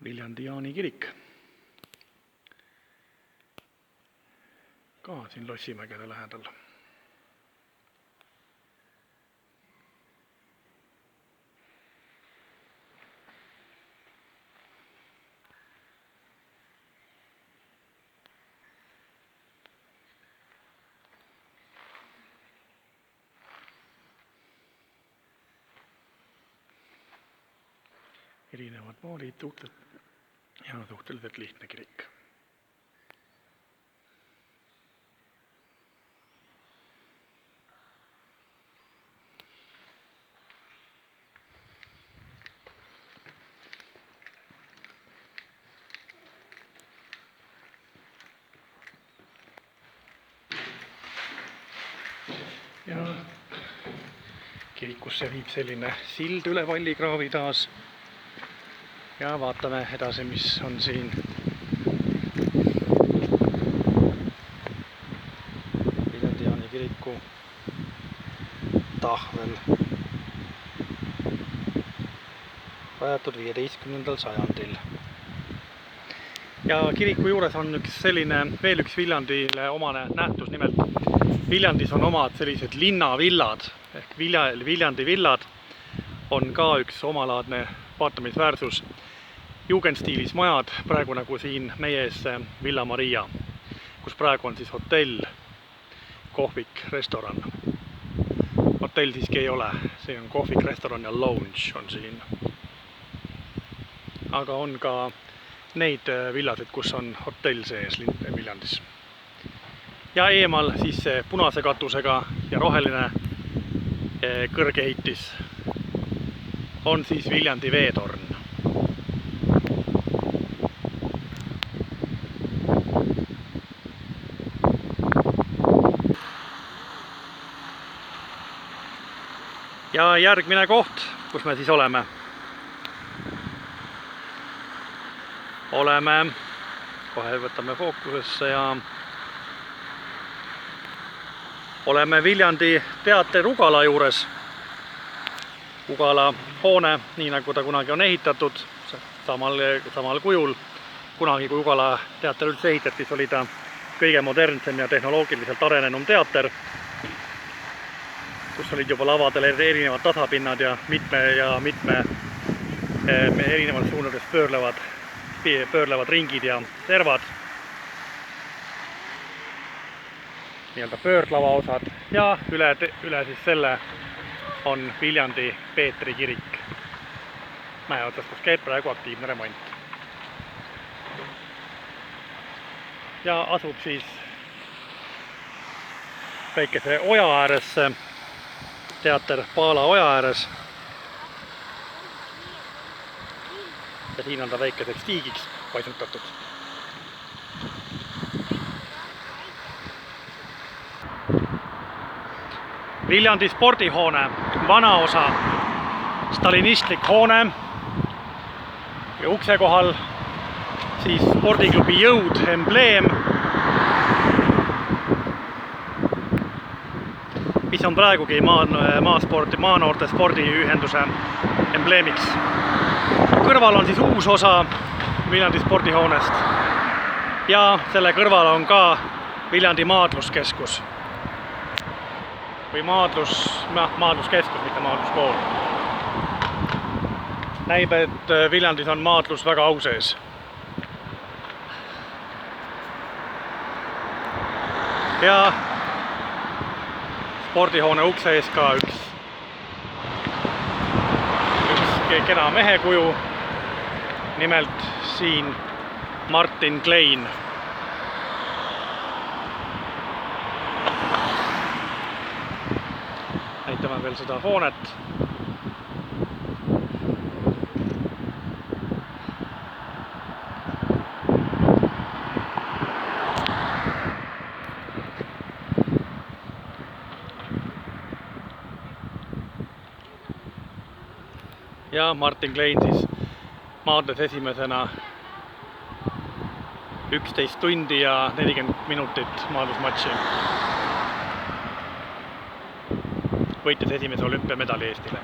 Viljandi Jaani kirik. Ka siin Lossimägede lähedal. Erinevad maalid, ja suhteliselt lihtne kirik. Ja kirikusse viib selline sild üle vallikraavi taas. Ja vaatame edasi, mis on siin. Viljandi Jaani kiriku tahvel. Rajatud 15. sajandil. Ja kiriku juures on veel üks Viljandile omane nähtus, nimelt Viljandis on omad sellised linnavillad ehk Viljandi villad on ka üks omalaadne vaatamisväärsus. Jugendstiilis majad, praegu nagu siin meie ees Villa Maria, kus praegu on siis hotell, kohvik, restoran. Hotell siiski ei ole, see on kohvik, restoran ja lounge on siin. Aga on ka neid villasid, kus on hotell sees Viljandis. Ja eemal siis see punase katusega ja roheline kõrgehitis on siis Viljandi veetorn. Ja järgmine koht, kus me siis oleme. Kohe võtame fookusesse ja oleme Viljandi teatri Ugala juures. Ugala hoone, nii nagu ta kunagi on ehitatud, samal kujul. Kunagi, kui Ugala teater üldse ehitati, oli ta kõige modernsem ja tehnoloogiliselt arenenum teater, kus olid juba lavadel erinevad tasapinnad ja mitme erinevad suunades pöörlevad ringid ja servad. Nii-öelda pöördlava osad ja üle siis selle on Viljandi Peetri kirik. Mäe otsas, kus käib praegu aktiivne remont. Ja asub siis väikese oja ääresse, teater Paala oja ääres. Ja siin on ta väikeseks tiigiks paisutatud. Viljandi spordihoone, vana osa, stalinistlik hoone ja ukse kohal siis spordiklubi Jõud embleem, mis on praegugi maanoorte spordiühenduse embleemiks. Kõrval on siis uus osa Viljandi spordihoonest ja selle kõrval on ka Viljandi maadluskeskus. Või maadluskeskus, mitte maadluskool. Näib, et Viljandis on maadlus väga au sees. Ja spordihoone ukse ees ka üks kena mehekuju, nimelt siin Martin Klein. Näitame veel seda hoonet. Ja Martin Klein siis maadles esimesena 11 tundi ja 40 minutit maadlusmatši. Võitis esimese olümpiamedali Eestile.